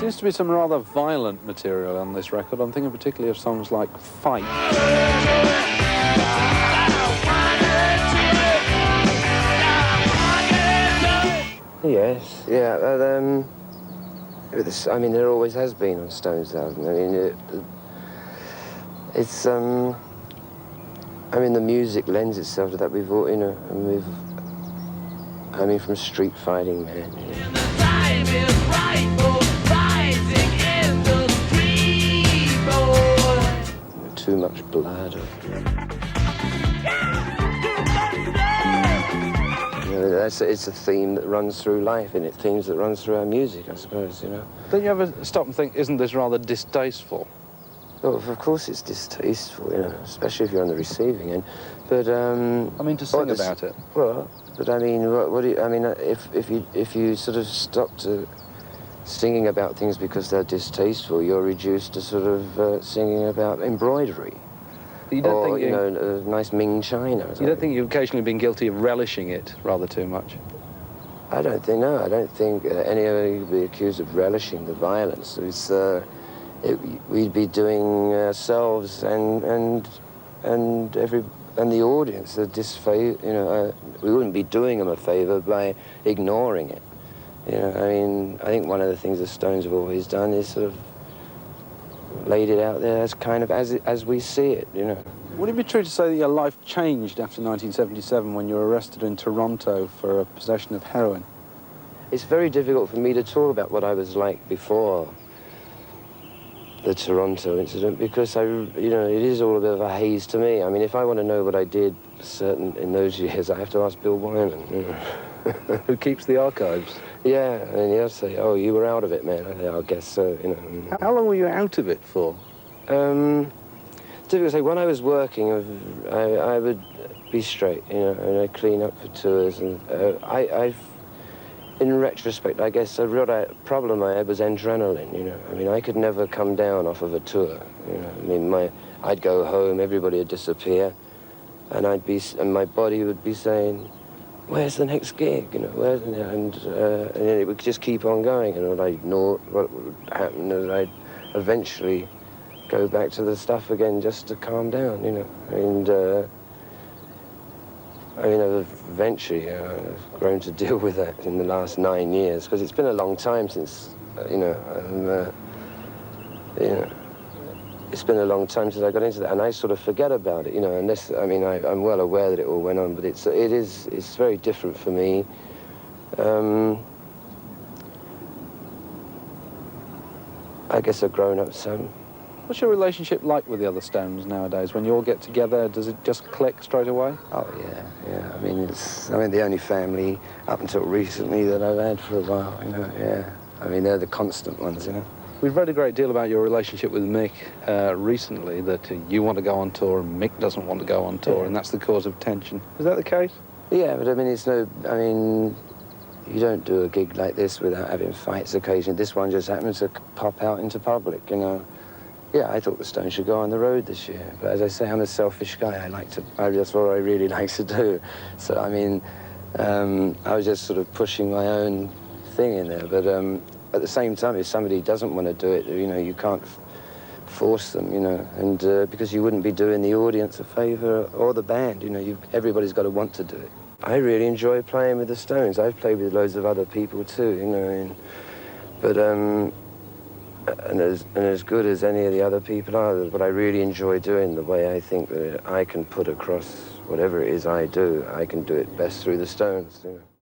Seems to be some rather violent material on this record. I'm thinking particularly of songs like Fight. Yes, yeah, I mean, there always has been on Stones album. I mean, it's, I mean, the music lends itself to that. We've all, you know, I mean, from Street Fighting Man, you know. Too much blood. You know, it's a theme that runs through life, and themes that runs through our music, I suppose, you know. Don't you ever stop and think, isn't this rather distasteful? Well, of course it's distasteful, you know, especially if you're on the receiving end. But I mean, to sing about it. Well, but I mean, what do you? I mean, if you sort of stop to singing about things because they're distasteful, you're reduced to sort of singing about embroidery. You don't think you know, a nice Ming china. You don't think you've occasionally been guilty of relishing it rather too much? I don't think, no. I don't think anybody would be accused of relishing the violence. We'd be doing ourselves and the audience a disfavor. You know, we wouldn't be doing them a favor by ignoring it. You know, I mean, I think one of the things the Stones have always done is sort of laid it out there as kind of as we see it, you know. Would it be true to say that your life changed after 1977 when you were arrested in Toronto for possession of heroin? It's very difficult for me to talk about what I was like before the Toronto incident because you know, it is all a bit of a haze to me. I mean, if I want to know what I did in those years, I have to ask Bill Wyman, you know. Who keeps the archives? Yeah, and he'll say, "Oh, you were out of it, man." I guess so, you know. How long were you out of it for? Difficult to say. When I was working, I would be straight, you know, and I'd clean up for tours. And in retrospect, I guess the real problem I had was adrenaline, you know. I mean, I could never come down off of a tour, you know. I mean, I'd go home, everybody would disappear, and my body would be saying, "Where's the next gig?" You know, and then it would just keep on going, and what would happen is I'd eventually go back to the stuff again just to calm down, you know. And I mean, eventually I've grown to deal with that in the last 9 years because it's been a long time since, you know, it's been a long time since I got into that, and I sort of forget about it, you know, unless, I mean, I'm well aware that it all went on, but it's very different for me. I guess I've grown up some. What's your relationship like with the other Stones nowadays? When you all get together, does it just click straight away? Oh, yeah. I mean, the only family up until recently that I've had for a while, you know, yeah. I mean, they're the constant ones, you know. We've read a great deal about your relationship with Mick recently, that you want to go on tour and Mick doesn't want to go on tour, and that's the cause of tension. Is that the case? Yeah, but I mean, you don't do a gig like this without having fights occasionally. This one just happens to pop out into public, you know. Yeah, I thought the Stones should go on the road this year, but as I say, I'm a selfish guy. That's what I really like to do. So, I mean, I was just sort of pushing my own thing in there, but at the same time, if somebody doesn't want to do it, you know, you can't force them, you know, and because you wouldn't be doing the audience a favor or the band, you know, everybody's got to want to do it. I really enjoy playing with the Stones. I've played with loads of other people too, you know, but and as good as any of the other people are, but I really enjoy doing the way I think that I can put across whatever it is I do. I can do it best through the Stones, you know.